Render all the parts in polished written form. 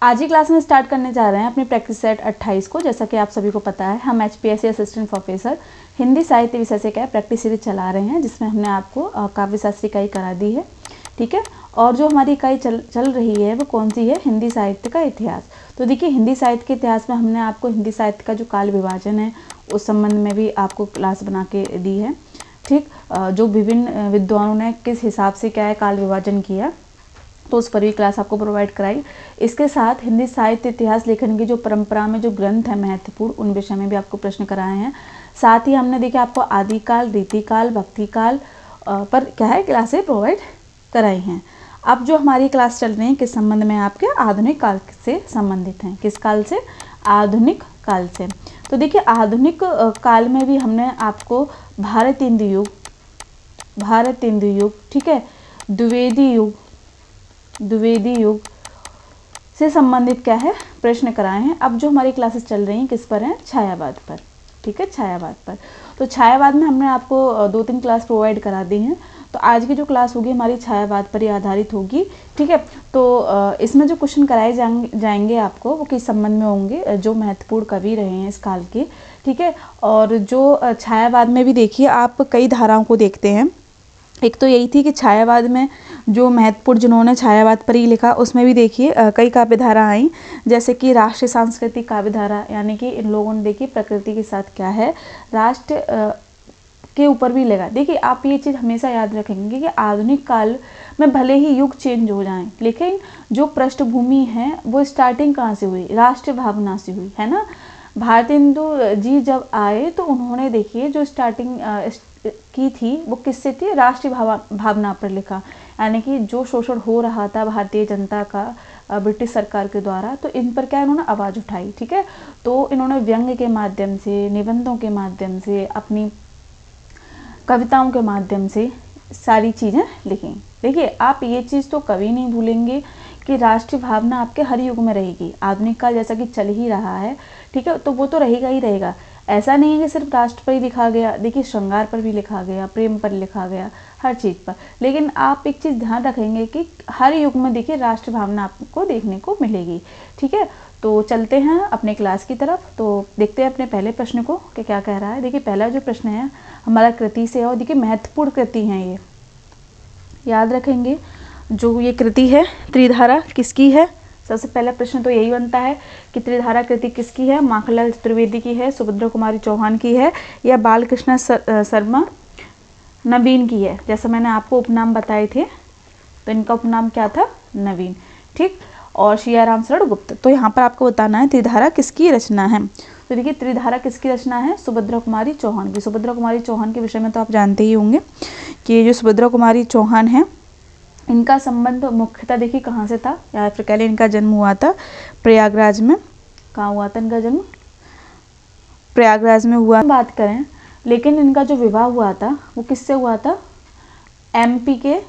आज ही क्लास में स्टार्ट करने जा रहे हैं अपनी प्रैक्टिस सेट 28 को। जैसा कि आप सभी को पता है, हम HPSC असिस्टेंट प्रोफेसर हिंदी साहित्य विषय से क्या प्रैक्टिस सीरीज चला रहे हैं, जिसमें हमने आपको काव्य शास्त्र इकाई करा दी है। ठीक है, और जो हमारी इकाई चल रही है वो कौन सी है? हिंदी साहित्य का इतिहास। तो देखिए, हिंदी साहित्य के इतिहास में हमने आपको हिंदी साहित्य का जो काल विभाजन है उस संबंध में भी आपको क्लास बना के दी है। ठीक, जो विभिन्न विद्वानों ने किस हिसाब से क्या है काल विभाजन किया, तो उस पर भी क्लास आपको प्रोवाइड कराई। इसके साथ हिंदी साहित्य इतिहास लेखन की जो परंपरा में जो ग्रंथ है महत्वपूर्ण, उन विषय में भी आपको प्रश्न कराए हैं। साथ ही हमने देखिए आपको आदिकाल, रीतिकाल, भक्तिकाल पर क्या है क्लासें प्रोवाइड कराई हैं। अब जो हमारी क्लास चल रही है किस संबंध में? आपके आधुनिक काल से संबंधित हैं। किस काल से? आधुनिक काल से। तो देखिए, आधुनिक काल में भी हमने आपको भारत इंदु युग, ठीक है, द्विवेदी युग से संबंधित क्या है प्रश्न कराए हैं। अब जो हमारी क्लासेस चल रही हैं किस पर हैं? छायावाद पर। ठीक है, छायावाद पर। तो छायावाद में हमने आपको 2-3 क्लास प्रोवाइड करा दी हैं। तो आज की जो क्लास होगी हमारी छायावाद पर ही आधारित होगी। ठीक है, तो इसमें जो क्वेश्चन कराए जाएंगे आपको वो किस संबंध में होंगे? जो महत्वपूर्ण कवि रहे हैं इस काल के। ठीक है, और जो छायावाद में भी देखिए आप कई धाराओं को देखते हैं। एक तो यही थी कि छायावाद में जो महत्वपूर्ण जिन्होंने छायावाद पर ही लिखा, उसमें भी देखिए कई काव्य धारा आई, जैसे कि राष्ट्रीय सांस्कृतिक काव्य धारा, यानी कि इन लोगों ने देखिए प्रकृति के साथ क्या है राष्ट्र के ऊपर भी लगा। देखिए, आप ये चीज़ हमेशा याद रखेंगे कि आधुनिक काल में भले ही युग चेंज हो जाएं, लेकिन जो पृष्ठभूमि है वो स्टार्टिंग कहाँ से हुई? राष्ट्रीय भावना से हुई, है ना। भारतेंदु जी जब आए तो उन्होंने देखिए जो स्टार्टिंग की थी वो किससे थी? राष्ट्रीय भावना पर लिखा, यानी कि जो शोषण हो रहा था भारतीय जनता का ब्रिटिश सरकार के द्वारा, तो इन पर क्या इन्होंने आवाज़ उठाई। ठीक है, तो इन्होंने व्यंग्य के माध्यम से, निबंधों के माध्यम से, अपनी कविताओं के माध्यम से सारी चीज़ें लिखी। देखिए, आप ये चीज़ तो कभी नहीं भूलेंगे कि राष्ट्रीय भावना आपके हर युग में रहेगी। आधुनिक काल जैसा कि चल ही रहा है, ठीक है, तो वो तो रहेगा ही रहेगा। ऐसा नहीं है कि सिर्फ राष्ट्र पर ही लिखा गया। देखिए, श्रृंगार पर भी लिखा गया, प्रेम पर लिखा गया, हर चीज़ पर। लेकिन आप एक चीज़ ध्यान रखेंगे कि हर युग में देखिए राष्ट्र भावना आपको देखने को मिलेगी। ठीक है, तो चलते हैं अपने क्लास की तरफ। तो देखते हैं अपने पहले प्रश्न को कि क्या कह रहा है। देखिए, पहला जो प्रश्न है हमारा कृति से है, और देखिए महत्वपूर्ण कृति हैं ये, याद रखेंगे। जो ये कृति है त्रिधारा किसकी है? सबसे पहला प्रश्न तो यही बनता है कि त्रिधारा कृति किसकी है? माखनलाल चतुर्वेदी की है, सुभद्रा कुमारी चौहान की है, या बालकृष्ण शर्मा नवीन की है? जैसा मैंने आपको उपनाम बताए थे, तो इनका उपनाम क्या था? नवीन। ठीक, और शियाराम शरण गुप्त। तो यहाँ पर आपको बताना है त्रिधारा किसकी रचना है। तो देखिए, त्रिधारा किसकी रचना है? सुभद्रा कुमारी चौहान की। सुभद्रा कुमारी चौहान के विषय में तो आप जानते ही होंगे कि ये जो सुभद्रा कुमारी चौहान है, इनका संबंध मुख्यतः देखिए कहाँ से था, या फिर कह लें इनका जन्म हुआ था प्रयागराज में। कहाँ हुआ था इनका जन्म? प्रयागराज में हुआ। बात करें, लेकिन इनका जो विवाह हुआ था वो किससे हुआ था? MP के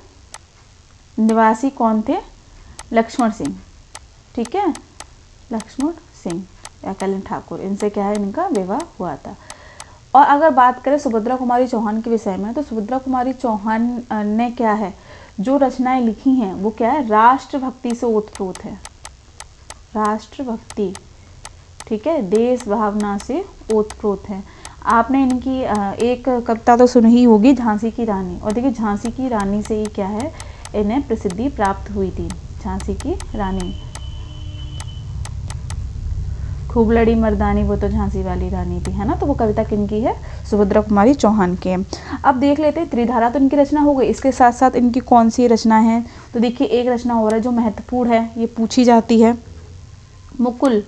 निवासी कौन थे? लक्ष्मण सिंह। ठीक है, लक्ष्मण सिंह या कल्याण ठाकुर, इनसे क्या है इनका विवाह हुआ था। और अगर बात करें सुभद्रा कुमारी चौहान के विषय में, तो सुभद्रा कुमारी चौहान ने क्या है जो रचनाएं लिखी हैं वो क्या है? राष्ट्रभक्ति से ओतप्रोत है। राष्ट्रभक्ति, ठीक है, देश भावना से ओतप्रोत है। आपने इनकी एक कविता तो सुनी ही होगी, झांसी की रानी। और देखिए, झांसी की रानी से ही क्या है इन्हें प्रसिद्धि प्राप्त हुई थी। झांसी की रानी, खूब लड़ी मर्दानी वो तो झांसी वाली रानी थी, है ना। तो वो कविता किनकी है? सुभद्रा कुमारी चौहान की है। अब देख लेते हैं, त्रिधारा तो इनकी रचना हो गई, इसके साथ साथ इनकी कौन सी रचना है? तो देखिए, एक रचना हो रहा है जो महत्वपूर्ण है, ये पूछी जाती है, मुकुल।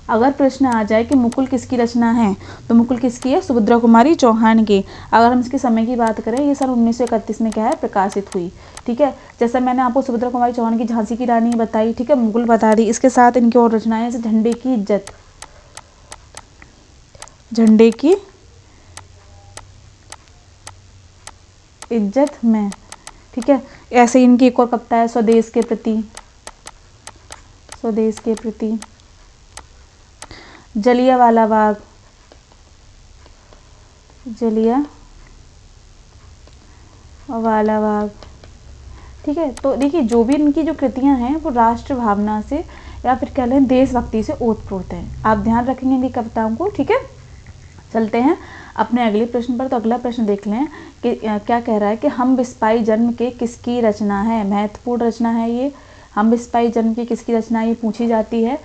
अगर प्रश्न आ जाए कि मुकुल किसकी रचना है, तो मुकुल किसकी है? सुभद्रा कुमारी चौहान की। अगर हम इसके समय की बात करें, ये सन 1931 में क्या है प्रकाशित हुई। ठीक है, जैसा मैंने आपको सुभद्रा कुमारी चौहान की झांसी की रानी बताई, ठीक है, मुकुल बता दी। इसके साथ इनकी और रचनाएं जैसे झंडे की इज्जत, झंडे की इज्जत में, ठीक है। ऐसे इनकी एक और कविता है स्वदेश के प्रति, स्वदेश के प्रति, जलियांवाला बाग, जलियांवाला बाग, ठीक है। तो देखिए, जो भी इनकी जो कृतियां हैं वो राष्ट्र भावना से या फिर कह लें देशभक्ति से ओतप्रोत हैं। आप ध्यान रखेंगे इनकी कविताओं को, ठीक है। चलते हैं अपने अगले प्रश्न पर। तो अगला प्रश्न देख लें कि क्या कह रहा है कि हम बिस्पाई जन्म के किसकी रचना है। महत्वपूर्ण रचना है ये। हम बिस्पाई जन्म की किसकी रचना ये पूछी जाती है।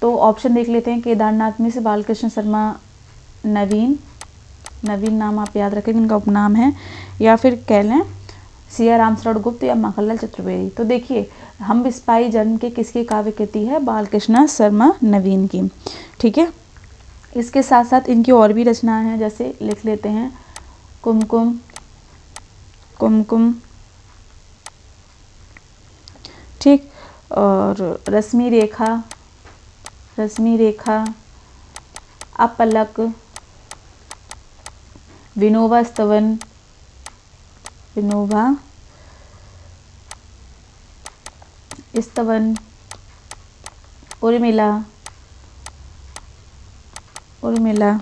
तो ऑप्शन देख लेते हैं, केदारनाथ मिश्र, बालकृष्ण शर्मा, नवीन नाम आप याद रखेंगे, इनका उपनाम है, या फिर कह लें सिया राम शरण गुप्त या माखनलाल चतुर्वेदी। तो देखिए, हम बिस्पाई जन्म के किसकी काव्य कृति है, बालकृष्ण शर्मा नवीन की, ठीक है। इसके साथ साथ इनकी और भी रचनाएं हैं, जैसे लिख लेते हैं कुमकुम, ठीक, और रश्मि रेखा, अपलक, विनोबा स्तवन, उर्मिला।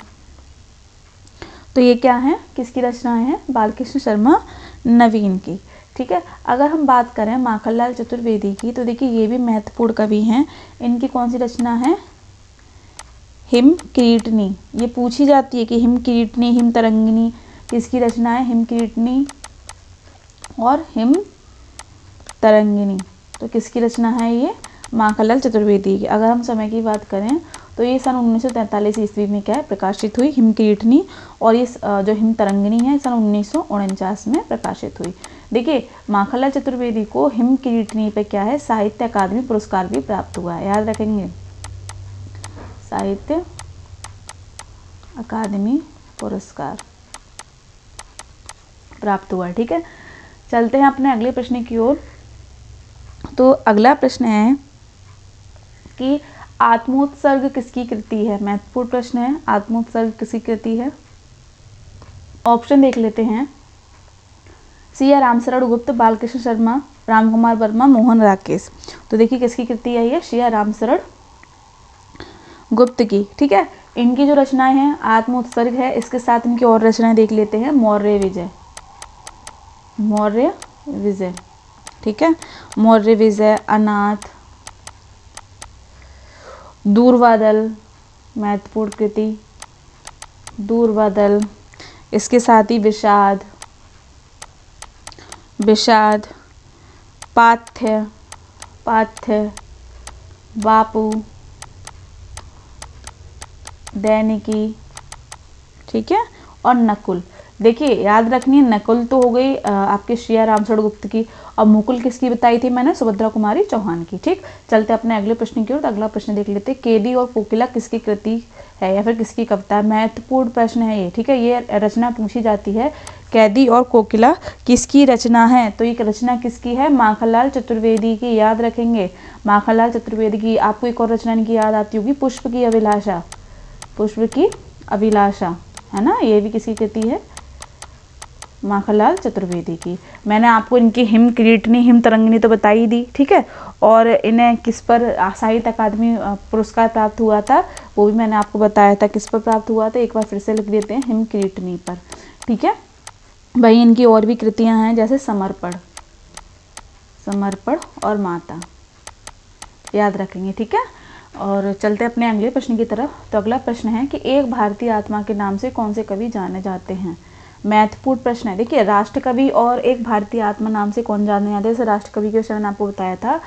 तो ये क्या है, किसकी रचनाएं हैं, बालकृष्ण शर्मा नवीन की, ठीक है। अगर हम बात करें माखनलाल चतुर्वेदी की, तो देखिए ये भी महत्वपूर्ण कवि हैं। इनकी कौन सी रचना है, हिम किरीटनी। ये पूछी जाती है कि हिम किरीटनी, हिम तरंगिनी किसकी रचना है, हिम किरीटनी और हिम तरंगिनी। तो किसकी रचना है ये, माखनलाल चतुर्वेदी की। अगर हम समय की बात करें तो ये सन 1943 ईस्वी में क्या है, प्रकाशित हुई हिम किरीटनी, और ये जो हिम तरंगिनी है सन 1949 में प्रकाशित हुई। देखिए, माखनलाल चतुर्वेदी को हिम किरीटनी पे क्या है, साहित्य अकादमी पुरस्कार भी प्राप्त हुआ है, याद रखेंगे, साहित्य अकादमी पुरस्कार प्राप्त हुआ है, ठीक है। चलते हैं अपने अगले प्रश्न की ओर। तो अगला प्रश्न है कि आत्मोत्सर्ग किसकी कृति है। महत्वपूर्ण प्रश्न है, आत्मोत्सर्ग किसकी कृति है। ऑप्शन देख लेते हैं, सिया रामशरण गुप्त, बालकृष्ण शर्मा, रामकुमार वर्मा, मोहन राकेश। तो देखिए किसकी कृति है ये, सिया रामशरण गुप्त की, ठीक है। इनकी जो रचनाएं हैं आत्मोत्सर्ग है, इसके साथ इनकी और रचनाएं देख लेते हैं, मौर्य विजय, ठीक है, मौर्य विजय, अनाथ, दूरबादल, महत्वपूर्ण कृति दूरबादल। इसके साथ ही विषाद, पाथ्य, बापू, दैनिकी, ठीक है, और नकुल। देखिए याद रखनी है, नकुल तो हो गई आपके सिया रामशरण गुप्त की, और मुकुल किसकी बताई थी मैंने, सुभद्रा कुमारी चौहान की, ठीक। चलते अपने अगले प्रश्न की ओर। तो अगला प्रश्न देख लेते हैं, केदी और कोकिला किसकी कृति है या फिर किसकी कविता है। महत्वपूर्ण प्रश्न है ये, ठीक है। ये रचना पूछी जाती है, कैदी और कोकिला किसकी रचना है। तो ये रचना किसकी है, माखनलाल चतुर्वेदी की, याद रखेंगे, माखनलाल चतुर्वेदी की। आपको एक और रचना इनकी याद आती होगी, पुष्प की अभिलाषा, है ना, ये भी किसकी कृति है, माखनलाल चतुर्वेदी की। मैंने आपको इनकी हिम किरीटनी, हिम तरंगिनी तो बता ही दी, ठीक है। और इन्हें किस पर साहित्य अकादमी पुरस्कार प्राप्त हुआ था, वो भी मैंने आपको बताया था, किस पर प्राप्त हुआ था, एक बार फिर से लिख देते हैं, हिम किरीटनी पर, ठीक है। वही इनकी और भी कृतियां हैं, जैसे समर्पण और माता, याद रखेंगे, ठीक है। और चलते अपने अगले प्रश्न की तरफ। तो अगला प्रश्न है कि एक भारतीय आत्मा के नाम से कौन से कवि जाने जाते हैं। महत्वपूर्ण प्रश्न है। देखिए, राष्ट्रकवि और एक भारतीय आत्मा नाम से कौन जाने जाते हैं। जैसे राष्ट्रकवि के विषय में आपको बताया था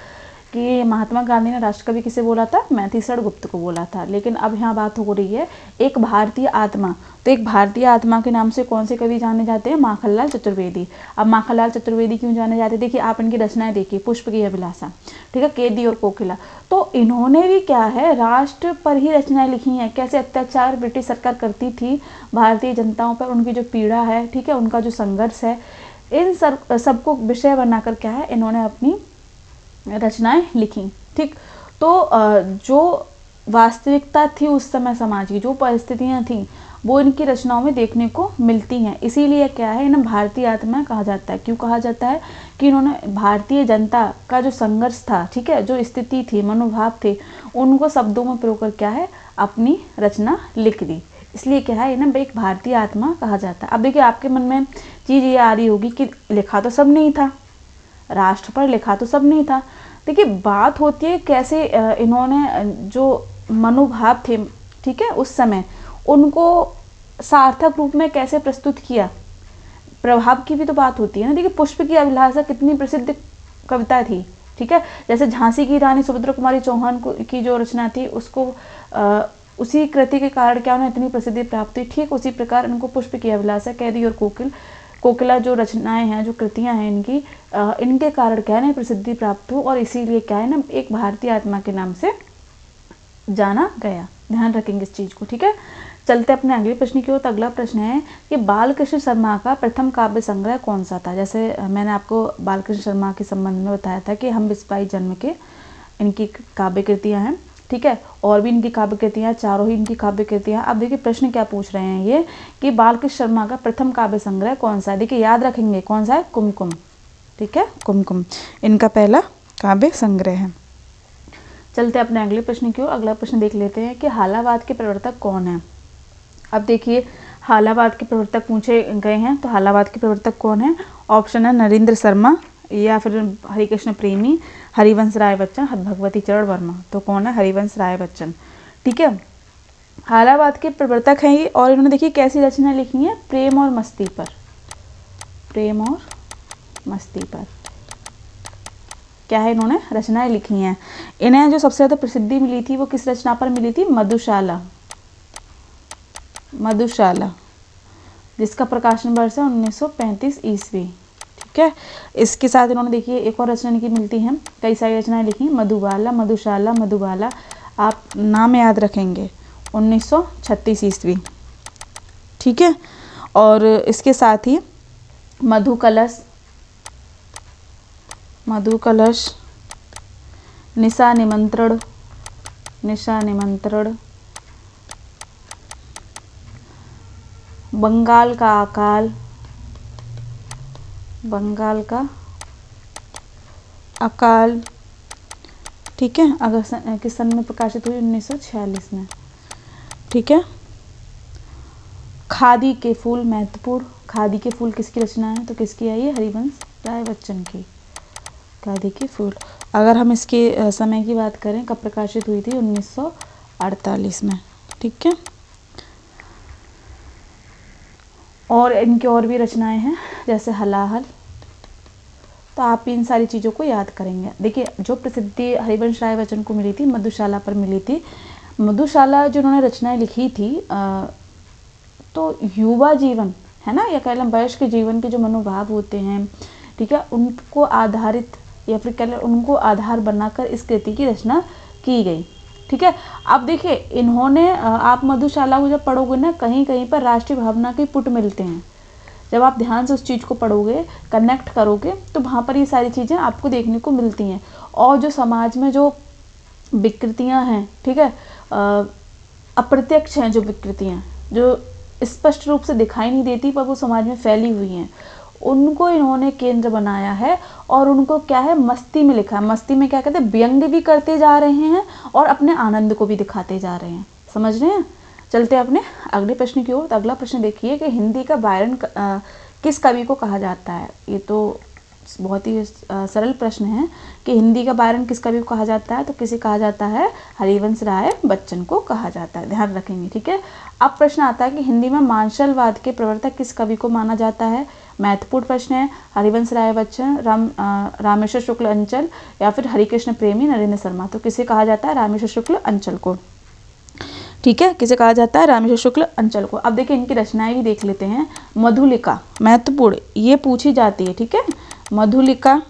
कि महात्मा गांधी ने राष्ट्रकवि किसे बोला था, मैथिलीशरण गुप्त को बोला था। लेकिन अब यहाँ बात हो रही है एक भारतीय आत्मा, तो एक भारतीय आत्मा के नाम से कौन से कवि जाने जाते हैं, माखनलाल चतुर्वेदी। अब माखनलाल चतुर्वेदी क्यों जाने जाते हैं, देखिए आप इनकी रचनाएं देखिए, पुष्प की अभिलाषा, ठीक है, केदी और कोकिला। तो इन्होंने भी क्या है, राष्ट्र पर ही रचनाएं लिखी हैं, कैसे अत्याचार ब्रिटिश सरकार करती थी भारतीय जनताओं पर, उनकी जो पीड़ा है, ठीक है, उनका जो संघर्ष है, इन सबको विषय बनाकर क्या है, इन्होंने अपनी रचनाएं लिखी, ठीक। तो जो वास्तविकता थी उस समय समाज की, जो परिस्थितियां थी, वो इनकी रचनाओं में देखने को मिलती हैं। इसीलिए क्या है, इन्हें भारतीय आत्मा कहा जाता है। क्यों कहा जाता है कि इन्होंने भारतीय जनता का जो संघर्ष था, ठीक है, जो स्थिति थी, मनोभाव थे, उनको शब्दों में प्रयोग कर क्या है, अपनी रचना लिख दी। इसलिए क्या है, इन्हें एक भारतीय आत्मा कहा जाता है। अब देखिए आपके मन में चीज़ ये आ रही होगी कि लिखा तो सब नहीं था, राष्ट्र पर लिखा तो सब नहीं था। देखिए बात होती है कैसे इन्होंने जो मनोभाव थे, ठीक है, उस समय उनको सार्थक रूप में कैसे प्रस्तुत किया, प्रभाव की भी तो बात होती है ना। देखिए पुष्प की अभिलाषा कितनी प्रसिद्ध कविता थी, ठीक है। जैसे झांसी की रानी सुभद्रा कुमारी चौहान की जो रचना थी उसको उसी कृति के कारण क्या उन्हें इतनी प्रसिद्धि प्राप्त हुई, ठीक उसी प्रकार इनको पुष्प की अभिलाषा, कैदी और कोकिला जो रचनाएं हैं, जो कृतियां हैं इनकी, इनके कारण क्या है ना प्रसिद्धि प्राप्त हो, और इसीलिए क्या है ना एक भारतीय आत्मा के नाम से जाना गया। ध्यान रखेंगे इस चीज को, ठीक है। चलते अपने अगले प्रश्न की ओर। तो अगला प्रश्न है कि बालकृष्ण शर्मा का प्रथम काव्य संग्रह कौन सा था। जैसे मैंने आपको बालकृष्ण शर्मा के संबंध में बताया था कि हम बिस्पाई जन्म के इनकी काव्य कृतियां हैं, ठीक है, और भी इनकी काव्य कृतियां, चारों ही इनकी काव्य कृतियां। अब देखिए प्रश्न क्या पूछ रहे हैं ये कि बालकृष्ण शर्मा का प्रथम काव्य संग्रह कौन सा है। देखिए याद रखेंगे कौन सा है, कुमकुम, ठीक है, कुमकुम इनका पहला काव्य संग्रह है। चलते अपने अगले प्रश्न की ओर। अगला प्रश्न देख लेते हैं कि हालावाद के प्रवर्तक कौन है। अब देखिए हालावाद के प्रवर्तक पूछे गए हैं, तो हालावाद के प्रवर्तक कौन है। ऑप्शन है नरेंद्र शर्मा, या फिर हरिकृष्ण प्रेमी, हरिवंश राय बच्चन, भगवती चरण वर्मा। तो कौन है, हरिवंश राय बच्चन, ठीक है। हालावाद के प्रवर्तक हैं ये, और इन्होंने देखिए कैसी रचना लिखी है, प्रेम और मस्ती पर, प्रेम और मस्ती पर क्या है इन्होंने रचनाएं लिखी हैं। इन्हें जो सबसे ज़्यादा प्रसिद्धि मिली थी वो किस रचना पर मिली थी, मधुशाला, मधुशाला, जिसका प्रकाशन वर्ष है 1935 ईस्वी, ठीक है। इसके साथ इन्होंने देखिए एक और रचना की मिलती हैं, कई सारी रचनाएं लिखी, मधुबाला, मधुशाला, मधुबाला, आप नाम याद रखेंगे, 1936 ईस्वी, ठीक है। और इसके साथ ही मधुकलश, मधुकलश, निशा निमंत्रण, निशा निमंत्रण, बंगाल का अकाल, बंगाल का अकाल, ठीक है, अगस्त किस सन में प्रकाशित हुई, 1946 में, ठीक है। खादी के फूल महत्वपूर्ण, खादी के फूल किसकी रचना है, तो किसकी है ये, हरिवंश राय बच्चन की, खादी के फूल। अगर हम इसके समय की बात करें कब प्रकाशित हुई थी, 1948 में, ठीक है। और इनकी और भी रचनाएं हैं जैसे हलाहल, तो आप इन सारी चीज़ों को याद करेंगे। देखिए जो प्रसिद्धि हरिवंश राय बच्चन को मिली थी मधुशाला पर मिली थी। मधुशाला जो उन्होंने रचनाएं लिखी थी तो युवा जीवन है ना, या कह लें वयस्क जीवन के जो मनोभाव होते हैं, ठीक है, उनको आधारित या फिर कह लें उनको आधार बनाकर इस कृति की रचना की गई, ठीक है। अब देखिए इन्होंने आप मधुशाला को जब पढ़ोगे ना, कहीं कहीं पर राष्ट्रीय भावना के पुट मिलते हैं। जब आप ध्यान से उस चीज़ को पढ़ोगे, कनेक्ट करोगे, तो वहाँ पर ये सारी चीज़ें आपको देखने को मिलती हैं। और जो समाज में जो विकृतियाँ हैं, ठीक है, अप्रत्यक्ष हैं जो विकृतियाँ, जो स्पष्ट रूप से दिखाई नहीं देती पर वो समाज में फैली हुई हैं, उनको इन्होंने केंद्र बनाया है। और उनको क्या है, मस्ती में लिखा है। मस्ती में क्या कहते हैं, व्यंग्य भी करते जा रहे हैं और अपने आनंद को भी दिखाते जा रहे हैं, समझ रहे हैं। चलते हैं अपने अगले प्रश्न की ओर। तो अगला प्रश्न देखिए कि हिंदी का बायरन किस कवि को कहा जाता है। ये तो बहुत ही सरल प्रश्न है कि हिंदी का बायरन किस कवि को कहा जाता है, तो किसे कहा जाता है, हरिवंश राय बच्चन को कहा जाता है, ध्यान रखेंगे, ठीक है। अब प्रश्न आता है कि हिंदी में मार्शलवाद के प्रवर्तक किस कवि को माना जाता है। महत्वपूर्ण प्रश्न है। हरिवंश राय बच्चन, रामेश्वर शुक्ल अंचल, या फिर हरिकृष्ण प्रेमी, नरेंद्र शर्मा। तो किसे कहा जाता है, रामेश्वर शुक्ल अंचल को, ठीक है, किसे कहा जाता है, रामेश्वर शुक्ल अंचल को। अब देखिए इनकी रचनाएं भी देख लेते हैं। मधुलिका महत्वपूर्ण, ये पूछी जाती है, ठीक है। मधुलिका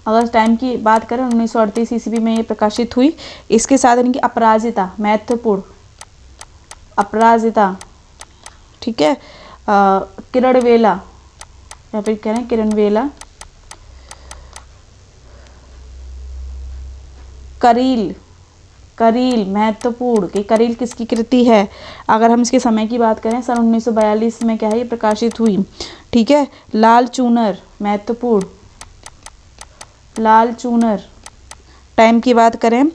अगर टाइम की बात करें 1938 ईस्वी में ये प्रकाशित हुई। इसके साथ इनकी अपराजिता महत्वपूर्ण, अपराजिता, ठीक है। किरणवेला या फिर कह रहे हैं किरणवेला, करील, करील महत्वपूर्ण, कि करील किसकी कृति है। अगर हम इसके समय की बात करें सन 1942 में क्या है ये प्रकाशित हुई, ठीक है। लाल चूनर महत्वपूर्ण, लाल चूनर टाइम की बात करें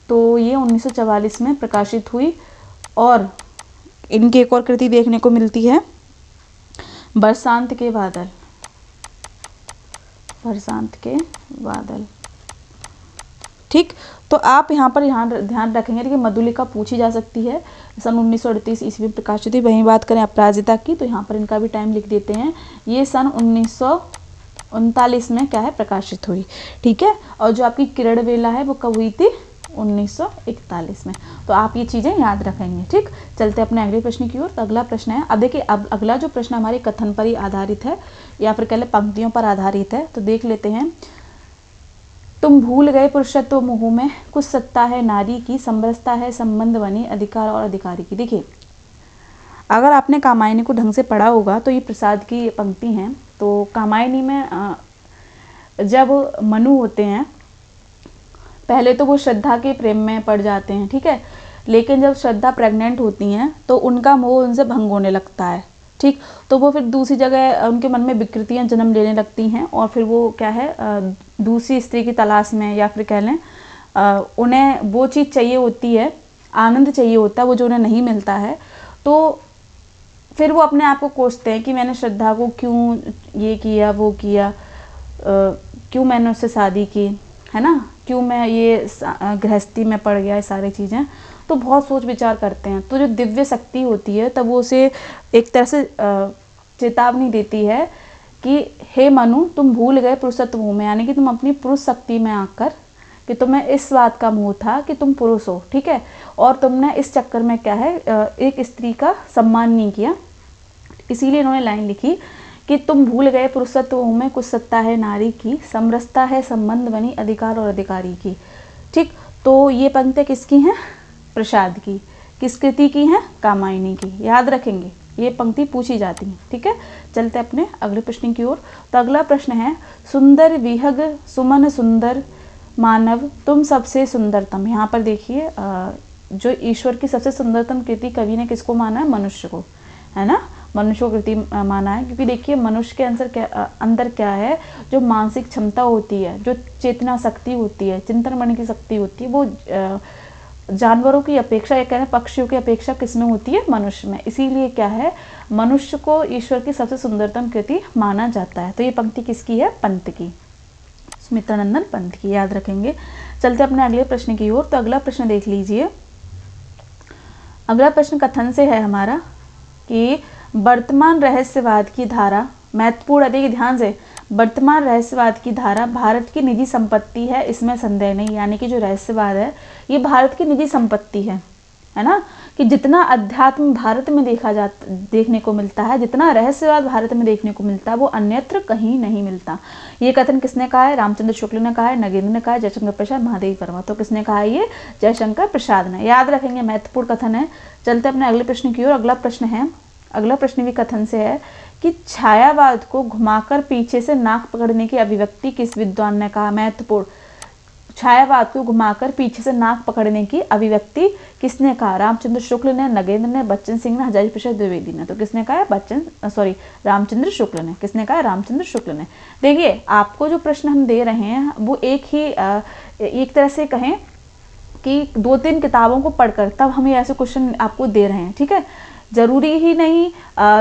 तो ये 1944 में प्रकाशित हुई। और इनकी एक और कृति देखने को मिलती है, बरसात के बादल, बरसात के बादल, ठीक, तो आप यहाँ पर ध्यान रखेंगे कि मधुलिका पूछी जा सकती है, सन 1938 ईस्वी में प्रकाशित हुई। वहीं बात करें अपराजिता की, तो यहाँ पर इनका भी टाइम लिख देते हैं, ये सन 1939 में क्या है प्रकाशित हुई। ठीक है, और जो आपकी किरण बेला है वो कब हुई थी, 1941 में। तो आप ये चीज़ें याद रखेंगे। ठीक, चलते अपने अगले प्रश्न की ओर। तो अगला प्रश्न है, अब देखिए अब अगला जो प्रश्न हमारे कथन पर ही आधारित है या फिर कह लें पंक्तियों पर आधारित है। तो देख लेते हैं, तुम भूल गए पुरुषत्व मोह में, कुछ सत्ता है नारी की, समरसता है संबंध बनी, अधिकार और अधिकारी की। देखिए अगर आपने कामायनी को ढंग से पढ़ा होगा तो ये प्रसाद की पंक्ति हैं। तो कामायनी में जब मनु होते हैं, पहले तो वो श्रद्धा के प्रेम में पड़ जाते हैं, ठीक है, लेकिन जब श्रद्धा प्रेग्नेंट होती हैं तो उनका मोह उनसे भंग होने लगता है। ठीक, तो वो फिर दूसरी जगह उनके मन में विकृतियां जन्म लेने लगती हैं और फिर वो क्या है दूसरी स्त्री की तलाश में, या फिर कह लें उन्हें वो चीज़ चाहिए होती है, आनंद चाहिए होता है, वो जो उन्हें नहीं मिलता है। तो फिर वो अपने आप को कोसते हैं कि मैंने श्रद्धा को क्यों ये किया वो किया, क्यों मैंने उससे शादी की, है ना, क्यों मैं ये गृहस्थी में पड़ गया, ये सारी चीज़ें। तो बहुत सोच विचार करते हैं। तो जो दिव्य शक्ति होती है तब वो उसे एक तरह से चेतावनी देती है कि हे मनु, तुम भूल गए पुरुषत्व मोह में, यानी कि तुम अपनी पुरुष शक्ति में आकर कि तुम्हें इस बात का मोह था कि तुम पुरुष हो, ठीक है, और तुमने इस चक्कर में क्या है एक स्त्री का सम्मान नहीं किया। इसीलिए इन्होंने लाइन लिखी कि तुम भूल गए पुरुषत्व मोह में, कुछ सत्ता है नारी की, समरसता है संबंध बनी, अधिकार और अधिकारी की। ठीक, तो ये पंक्तियाँ किसकी हैं, प्रसाद की। किस कृति की हैं, कामायनी की। याद रखेंगे, ये पंक्ति पूछी जाती है। ठीक है, चलते अपने अगले प्रश्न की ओर। तो अगला प्रश्न है, सुंदर विहग सुमन सुंदर मानव तुम सबसे सुंदरतम। यहाँ पर देखिए जो ईश्वर की सबसे सुंदरतम कृति कवि ने किसको माना है, मनुष्य को, है ना, मनुष्य को कृति माना है। क्योंकि देखिए मनुष्य के अंदर क्या है, जो मानसिक क्षमता होती है, जो चेतना शक्ति होती है, चिंतन बनने की शक्ति होती है, वो जानवरों की अपेक्षा या कहें पक्षियों की अपेक्षा किसमें होती है, मनुष्य में। इसीलिए क्या है, मनुष्य को ईश्वर की सबसे सुंदरतम कृति माना जाता है। तो ये पंक्ति किसकी है, पंत की, सुमित्रानंदन पंत की। याद रखेंगे। चलते अपने अगले प्रश्न की ओर। तो अगला प्रश्न देख लीजिए। अगला प्रश्न कथन से है हमारा कि वर्तमान रहस्यवाद की धारा महत्वपूर्ण, देखिए ध्यान से, वर्तमान रहस्यवाद की धारा भारत की निजी संपत्ति है, इसमें संदेह नहीं। यानी कि जो रहस्यवाद है ये भारत की निजी संपत्ति है ना, कि जितना अध्यात्म भारत में देखने को मिलता है, जितना रहस्यवाद भारत में देखने को मिलता है, वो अन्यत्र कहीं नहीं मिलता। ये कथन किसने कहा है, रामचंद्र शुक्ल ने कहा है, नगेंद्र ने कहा है, जयशंकर प्रसाद, महादेवी वर्मा। तो किसने कहा है, ये जयशंकर प्रसाद ने। याद रखेंगे, महत्वपूर्ण कथन है। चलते अपने अगले प्रश्न की ओर। अगला प्रश्न है, अगला प्रश्न भी कथन से है कि छायावाद को घुमाकर पीछे से नाक पकड़ने की अभिव्यक्ति किस विद्वान ने कहा। महत्वपूर्ण, छायावाद को घुमाकर पीछे से नाक पकड़ने की अभिव्यक्ति किसने कहा, रामचंद्र शुक्ल ने, नगेंद्र ने, बच्चन सिंह ने, हजारी प्रसाद द्विवेदी ने। तो किसने कहा है, रामचंद्र शुक्ल ने। किसने कहा है, रामचंद्र शुक्ल ने। देखिए आपको जो प्रश्न हम दे रहे हैं वो एक तरह से कहें कि 2-3 किताबों को पढ़कर तब हम ये ऐसे क्वेश्चन आपको दे रहे हैं। ठीक है, जरूरी ही नहीं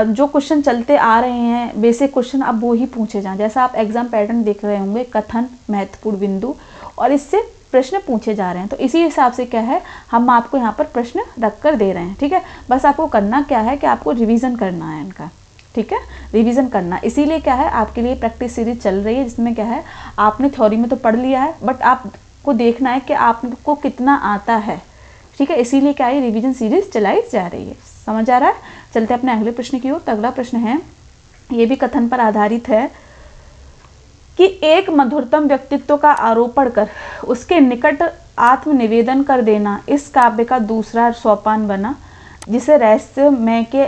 जो क्वेश्चन चलते आ रहे हैं बेसिक क्वेश्चन अब वो ही पूछे जाएं। जैसा आप एग्जाम पैटर्न देख रहे होंगे, कथन, महत्वपूर्ण बिंदु, और इससे प्रश्न पूछे जा रहे हैं। तो इसी हिसाब से क्या है, हम आपको यहाँ पर प्रश्न रख कर दे रहे हैं। ठीक है, बस आपको करना क्या है कि आपको रिवीजन करना है इनका। ठीक है, रिवीजन करना। इसीलिए क्या है, आपके लिए प्रैक्टिस सीरीज चल रही है, जिसमें क्या है, आपने थ्योरी में तो पढ़ लिया है, बट आपको देखना है कि आपको कितना आता है। ठीक है, इसीलिए क्या है, रिवीजन सीरीज चलाई जा रही है। समझ आ रहा है। चलते अपने अगले प्रश्न की ओर। तो अगला प्रश्न है, ये भी कथन पर आधारित है कि एक मधुरतम व्यक्तित्व का आरोपण कर उसके निकट आत्मनिवेदन कर देना इस काव्य का दूसरा सोपान बना, जिसे रहस्यमय के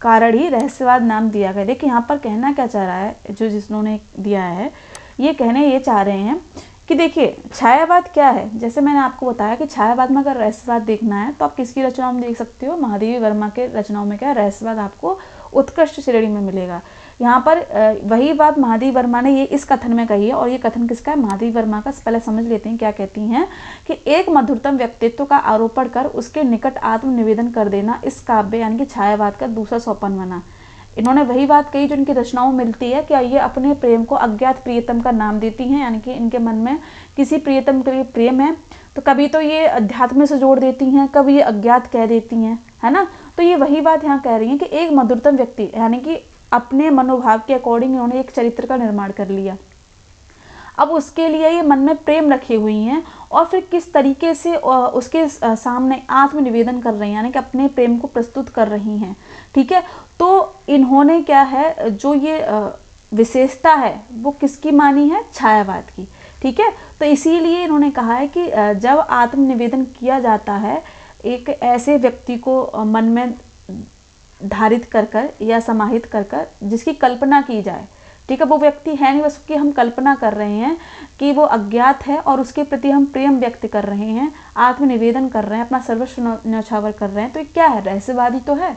कारण ही रहस्यवाद नाम दिया गया। देखिए यहाँ पर कहना क्या चाह रहा है, जिन्होंने दिया है, ये कहने ये चाह रहे हैं कि देखिए छायावाद क्या है। जैसे मैंने आपको बताया कि छायावाद में अगर रहस्यवाद देखना है तो आप किसकी रचनाओं में देख सकते हो, महादेवी वर्मा के रचनाओं में क्या है, रहस्यवाद आपको उत्कृष्ट श्रेणी में मिलेगा। यहाँ पर वही बात महादेवी वर्मा ने ये इस कथन में कही है, और ये कथन किसका है, महादेवी वर्मा का। पहले समझ लेते हैं क्या कहती हैं कि एक मधुरतम व्यक्तित्व का आरोपण कर उसके निकट आत्मनिवेदन कर देना इस काव्य यानी कि छायावाद का दूसरा सोपान बना। इन्होंने वही बात कही जो इनकी रचनाओं में मिलती है कि ये अपने प्रेम को अज्ञात प्रियतम का नाम देती हैं, यानी कि इनके मन में किसी प्रियतम के लिए प्रेम है तो कभी तो ये अध्यात्म से जोड़ देती हैं, कभी ये अज्ञात कह देती हैं, है ना। तो ये वही बात यहाँ कह रही हैं कि एक मधुरतम व्यक्ति, यानी कि अपने मनोभाव के अकॉर्डिंग इन्होंने एक चरित्र का निर्माण कर लिया। अब उसके लिए ये मन में प्रेम रखी हुई हैं और फिर किस तरीके से उसके सामने आत्मनिवेदन कर रही हैं, यानी कि अपने प्रेम को प्रस्तुत कर रही हैं, ठीक है। तो इन्होंने क्या है, जो ये विशेषता है वो किसकी मानी है, छायावाद की, ठीक है। तो इसीलिए इन्होंने कहा है कि जब आत्मनिवेदन किया जाता है एक ऐसे व्यक्ति को मन में धारित कर कर या समाहित कर कर जिसकी कल्पना की जाए, ठीक है, वो व्यक्ति है नहीं, बस उसकी हम कल्पना कर रहे हैं कि वो अज्ञात है और उसके प्रति हम प्रेम व्यक्त कर रहे हैं, आत्मनिवेदन कर रहे हैं, अपना सर्वस्व न्यौछावर कर रहे हैं, तो ये क्या है, रहस्यवादी तो है।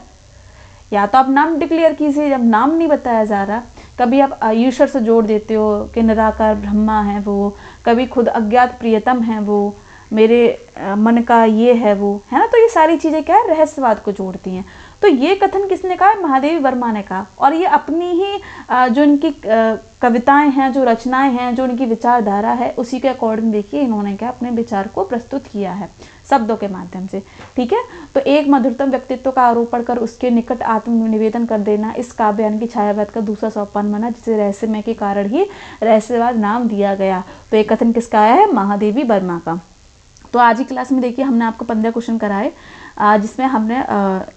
या तो आप नाम डिक्लेयर कीजिए, जब नाम नहीं बताया जा रहा, कभी आप ईश्वर से जोड़ देते हो कि निराकार ब्रह्मा है वो, कभी खुद अज्ञात प्रियतम है वो, मेरे मन का ये है वो, है ना। तो ये सारी चीज़ें क्या है, रहस्यवाद को जोड़ती हैं। तो ये कथन किसने कहा, महादेवी वर्मा ने कहा, और ये अपनी ही जो इनकी कविताएं हैं, जो रचनाएं हैं, जो इनकी विचारधारा है, उसी के अकॉर्डिंग देखिए इन्होंने क्या अपने विचार को प्रस्तुत किया है शब्दों के माध्यम से, ठीक है। तो एक मधुरतम व्यक्तित्व का आरोपण कर उसके निकट आत्मनिवेदन कर देना इस काव्य यानी कि छायावाद का दूसरा सोपान बना, जिसे रहस्यमय के कारण ही रहस्यवाद नाम दिया गया। तो ये कथन किसका आया है, महादेवी वर्मा का। तो आज की क्लास में देखिए हमने आपको 15 क्वेश्चन कराए, जिसमें हमने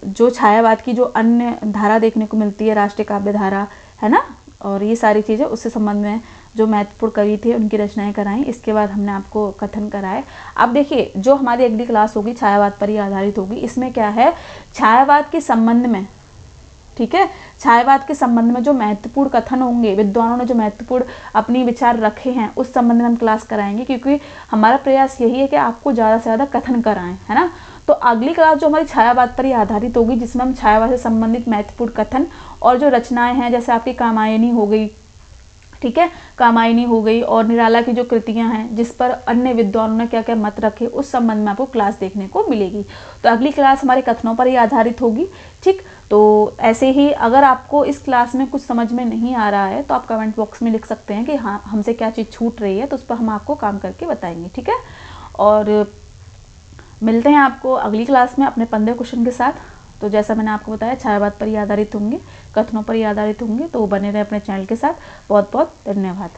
जो छायावाद की जो अन्य धारा देखने को मिलती है, राष्ट्रीय काव्य धारा, है ना, और ये सारी चीज़ें उससे संबंध में जो महत्वपूर्ण कवि थे उनकी रचनाएं कराई। इसके बाद हमने आपको कथन कराए। अब देखिए जो हमारी अगली क्लास होगी छायावाद पर ही आधारित होगी। इसमें क्या है, छायावाद के संबंध में, ठीक है, छायावाद के संबंध में जो महत्वपूर्ण कथन होंगे, विद्वानों ने जो महत्वपूर्ण अपनी विचार रखे हैं उस संबंध में हम क्लास कराएंगे, क्योंकि हमारा प्रयास यही है कि आपको ज़्यादा से ज़्यादा कथन कराएं, है ना। तो अगली क्लास जो हमारी छायावाद पर ही आधारित होगी, जिसमें हम छायावाद से संबंधित महत्वपूर्ण कथन और जो रचनाएं हैं, जैसे आपकी कामायनी हो गई, ठीक है, कामायनी हो गई, और निराला की जो कृतियां हैं जिस पर अन्य विद्वानों ने क्या क्या मत रखे, उस संबंध में आपको क्लास देखने को मिलेगी। तो अगली क्लास हमारे कथनों पर ही आधारित होगी, ठीक। तो ऐसे ही अगर आपको इस क्लास में कुछ समझ में नहीं आ रहा है तो आप कमेंट बॉक्स में लिख सकते हैं कि हाँ हमसे क्या चीज़ छूट रही है, तो उस पर हम आपको काम करके बताएंगे, ठीक है। और मिलते हैं आपको अगली क्लास में अपने 15 क्वेश्चन के साथ। तो जैसा मैंने आपको बताया छायावाद पर ही आधारित होंगे, कथनों पर ही आधारित होंगे, तो बने रहे अपने चैनल के साथ। बहुत बहुत धन्यवाद।